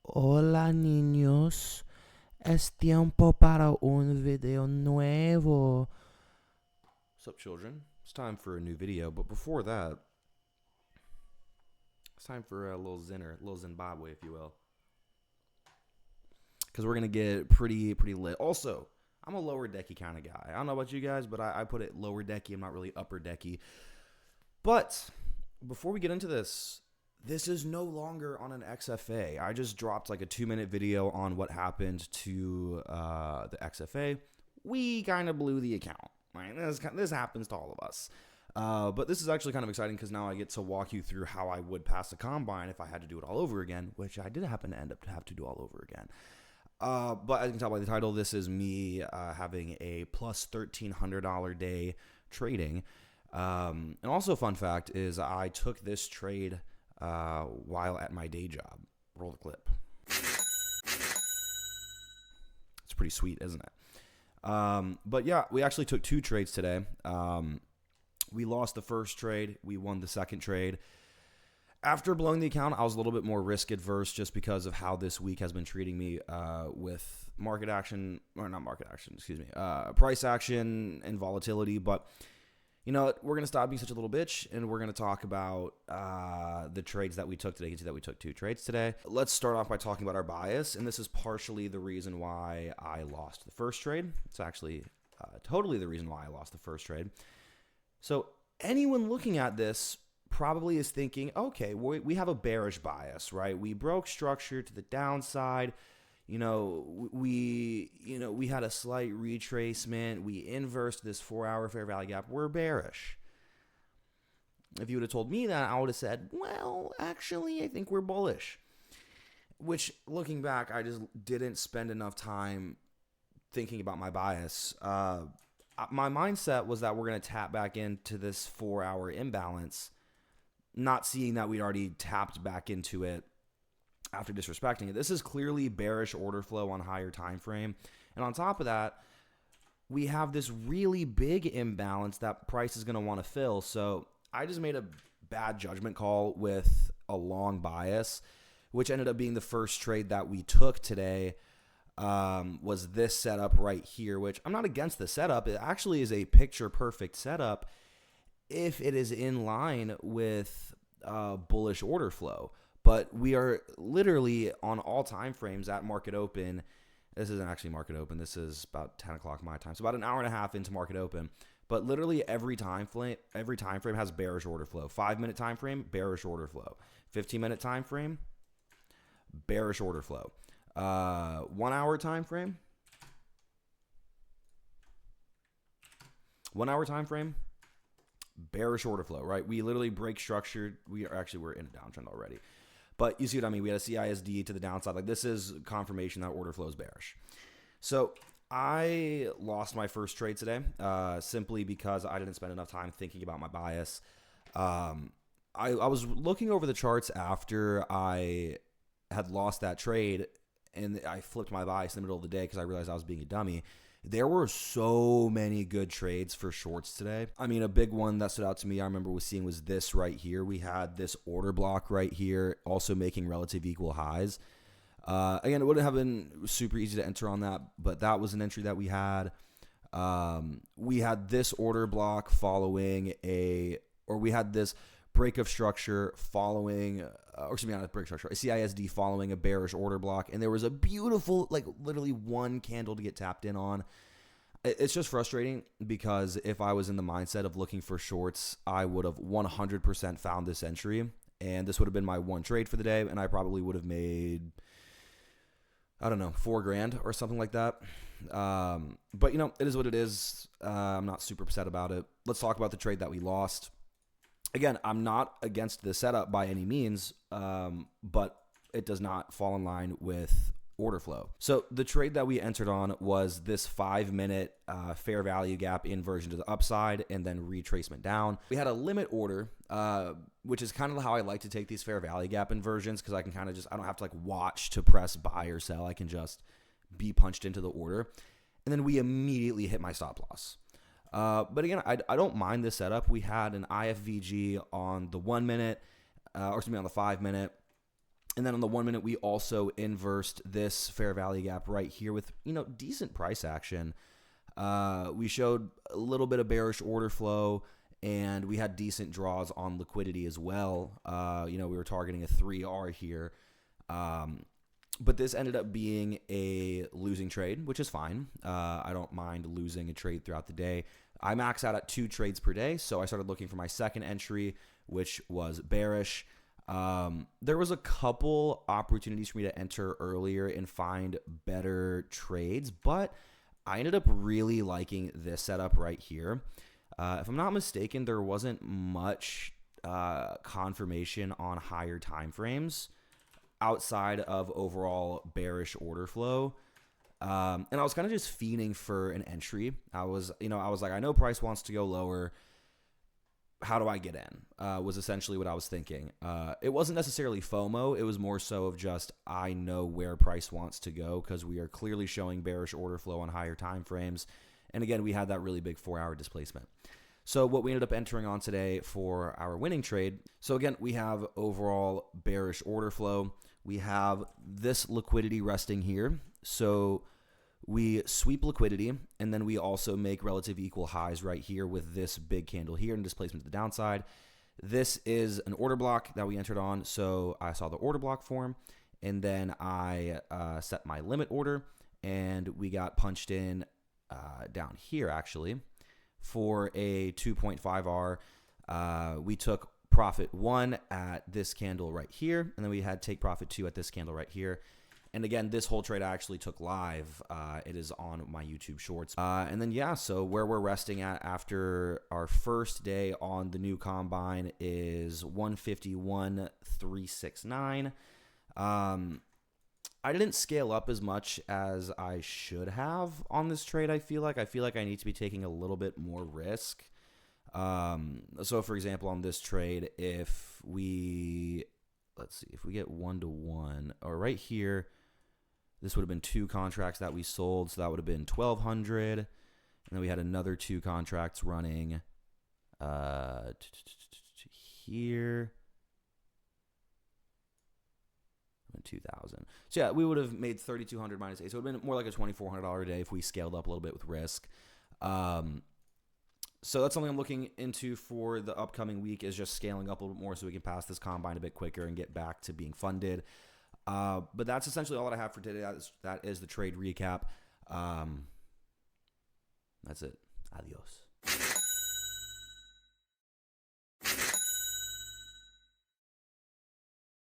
Hola niños, es tiempo para un video nuevo. What's up, children? It's time for a new video, but before that, it's time for a little Zinner, a little Zimbabwe, if you will, because we're gonna get pretty lit. Also, I'm a lower decky kind of guy. I don't know about you guys, but I put it lower decky. I'm not really upper decky. But before we get into this, this is no longer on an XFA. I just dropped like a 2-minute video on what happened to the XFA. We kind of blew the account. Right? This happens to all of us. But this is actually kind of exciting because now I get to walk you through how I would pass the combine if I had to do it all over again, which I did happen to end up to have to do all over again. But as you can tell by the title, this is me having a plus $1,300 day trading. And also a fun fact is I took this trade while at my day job. Roll the clip. It's pretty sweet, isn't it? But yeah, we actually took 2 trades today. We lost the first trade. We won the second trade. After blowing the account, I was a little bit more risk adverse just because of how this week has been treating me with market action, or not market action, excuse me, price action and volatility. But you know, we're going to stop being such a little bitch, and we're going to talk about the trades that we took today. You can see that we took 2 trades today. Let's start off by talking about our bias, and this is partially the reason why I lost the first trade. It's actually totally the reason why I lost the first trade. So anyone looking at this probably is thinking, okay, we have a bearish bias, right? We broke structure to the downside. We had a slight retracement. We inversed this 4-hour fair value gap. We're bearish. If you would have told me that, I would have said, well, actually, I think we're bullish. Which, looking back, I just didn't spend enough time thinking about my bias. My mindset was that we're going to tap back into this 4-hour imbalance, not seeing that we'd already tapped back into it after disrespecting it. This is clearly bearish order flow on higher time frame. And on top of that, we have this really big imbalance that price is going to want to fill. So I just made a bad judgment call with a long bias, which ended up being the first trade that we took today. Was this setup right here, which I'm not against the setup. It actually is a picture perfect setup if it is in line with bullish order flow. But we are literally on all time frames at market open. This isn't actually market open. This is about 10 o'clock my time. So about an hour and a half into market open. But literally every time frame has bearish order flow. 5-minute time frame, bearish order flow. 15-minute time frame, bearish order flow. 1-hour time frame. 1-hour time frame, bearish order flow, right? We literally break structure. We're in a downtrend already. But you see what I mean? We had a CISD to the downside. Like, this is confirmation that order flow is bearish. So I lost my first trade today simply because I didn't spend enough time thinking about my bias. I was looking over the charts after I had lost that trade, and I flipped my bias in the middle of the day because I realized I was being a dummy. There were so many good trades for shorts today. I mean, a big one that stood out to me I remember was this right here. We had this order block right here, also making relative equal highs. Again, it wouldn't have been super easy to enter on that, but that was an entry that we had. We had this order block following we had this break of structure following, not a break of structure, a CISD following a bearish order block. And there was a beautiful, like literally one candle to get tapped in on. It's just frustrating because if I was in the mindset of looking for shorts, I would have 100% found this entry. And this would have been my one trade for the day. And I probably would have made, I don't know, $4,000 or something like that. But it is what it is. I'm not super upset about it. Let's talk about the trade that we lost. Again, I'm not against the setup by any means, but it does not fall in line with order flow. So the trade that we entered on was this 5-minute fair value gap inversion to the upside and then retracement down. We had a limit order, which is kind of how I like to take these fair value gap inversions because I can kind of I don't have to watch to press buy or sell. I can just be punched into the order. And then we immediately hit my stop loss. But again, I don't mind this setup. We had an IFVG on the 1 minute, on the 5 minute. And then on the 1 minute, we also inversed this fair value gap right here with, decent price action. We showed a little bit of bearish order flow, and we had decent draws on liquidity as well. We were targeting a 3R here. But this ended up being a losing trade, which is fine. I don't mind losing a trade throughout the day. I max out at 2 trades per day, so I started looking for my second entry, which was bearish. There was a couple opportunities for me to enter earlier and find better trades, but I ended up really liking this setup right here. If I'm not mistaken, there wasn't much confirmation on higher time frames outside of overall bearish order flow. And I was kind of just fiending for an entry. I was like, I know price wants to go lower. How do I get in? Was essentially what I was thinking. It wasn't necessarily FOMO. It was more so of just, I know where price wants to go because we are clearly showing bearish order flow on higher time frames. And again, we had that really big 4-hour displacement. So what we ended up entering on today for our winning trade. So again, we have overall bearish order flow. We have this liquidity resting here. So we sweep liquidity, and then we also make relative equal highs right here with this big candle here and displacement to the downside. This is an order block that we entered on. So I saw the order block form, and then I set my limit order, and we got punched in down here actually for a 2.5R. We took profit 1 at this candle right here, and then we had take profit 2 at this candle right here. And again, this whole trade I actually took live. It is on my YouTube Shorts. And then, yeah, so where we're resting at after our first day on the new combine is 151,369. I didn't scale up as much as I should have on this trade, I feel like. I need to be taking a little bit more risk. So, for example, on this trade, if we get 1-to-1, or right here, this would have been 2 contracts that we sold, so that would have been 1,200. And then we had another 2 contracts running here. 2,000. So yeah, we would have made 3,200 minus 8. So it would have been more like a $2,400 a day if we scaled up a little bit with risk. So that's something I'm looking into for the upcoming week, is just scaling up a little bit more so we can pass this combine a bit quicker and get back to being funded. But that's essentially all that I have for today. That is the trade recap. That's it. Adios.